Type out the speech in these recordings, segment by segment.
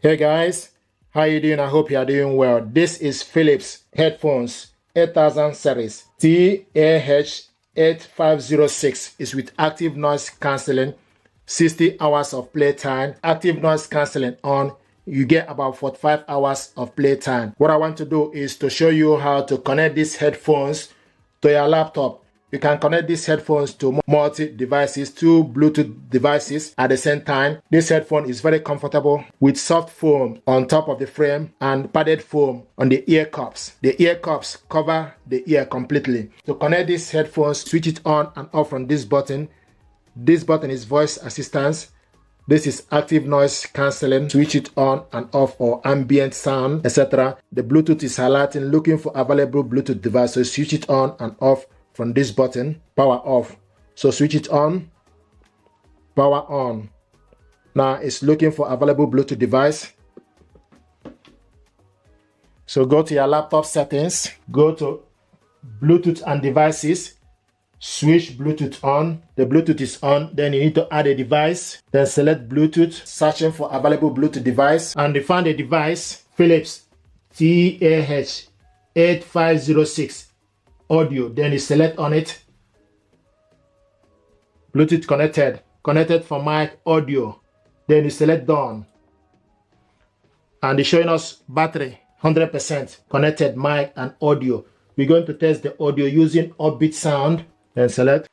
Hey guys, how you doing? I hope you are doing well. This is Philips headphones 8000 series TAH8506. Is with active noise cancelling, 60 hours of playtime. Active noise cancelling on, you get about 45 hours of playtime. What I want to do is to show you how to connect these headphones to your laptop. You can connect these headphones to multi-devices, two Bluetooth devices at the same time. This headphone is very comfortable with soft foam on top of the frame and padded foam on the ear cups. The ear cups cover the ear completely. To connect these headphones, switch it on and off from this button. This button is voice assistance. This is active noise cancelling. Switch it on and off for ambient sound, etc. The Bluetooth is highlighting, looking for available Bluetooth device. So switch it on and off from this button. Power off. So switch it on, power on. Now it's looking for available Bluetooth device. So go to your laptop settings, go to Bluetooth and devices, switch Bluetooth on. The Bluetooth is on, then you need to add a device, then select Bluetooth, searching for available Bluetooth device, and you find a device, Philips TAH8506 audio, then you select on it, Bluetooth connected for mic audio, then you select done, and it's showing us battery 100% connected mic and audio. We're going to test the audio using upbeat sound, then select.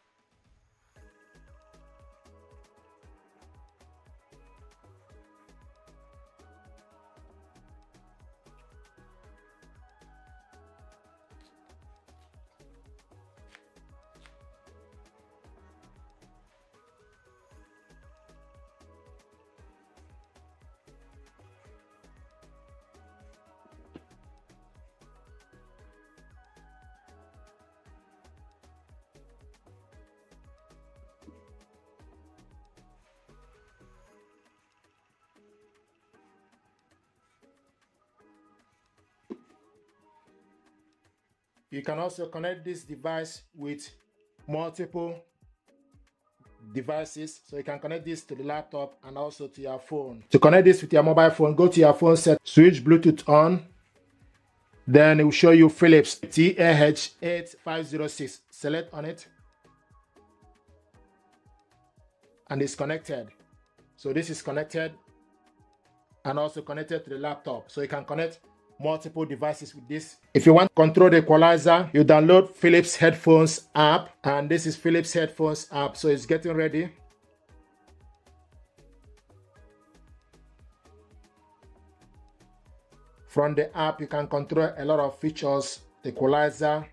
You can also connect this device with multiple devices. So you can connect this to the laptop and also to your phone. To connect this with your mobile phone, go to your phone set, switch Bluetooth on. Then it will show you Philips TAH8506. Select on it. And it's connected. So this is connected and also connected to the laptop. So you can connect multiple devices with this. If you want to control the equalizer, you download Philips headphones app, and this is Philips headphones app. So it's getting ready. From the app, you can control a lot of features, equalizer,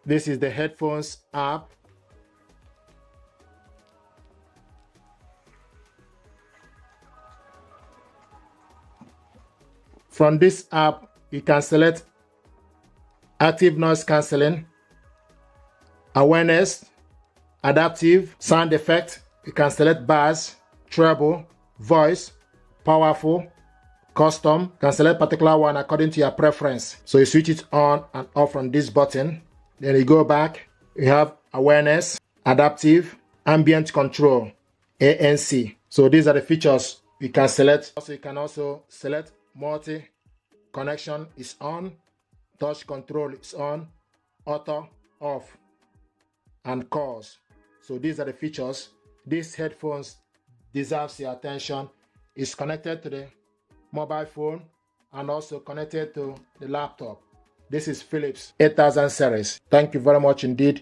this is the headphones app. From this app, you can select active noise cancelling, awareness, adaptive, sound effect. You can select bass, treble, voice, powerful, custom. You can select particular one according to your preference. So you switch it on and off from this button. Then you go back, you have awareness, adaptive, ambient control, ANC. So these are the features you can select. Also, you can also select multi connection is on, touch control is on, auto off, and calls. So these are the features. These headphones deserves your attention. It's connected to the mobile phone and also connected to the laptop. This is Philips 8000 series. Thank you very much indeed.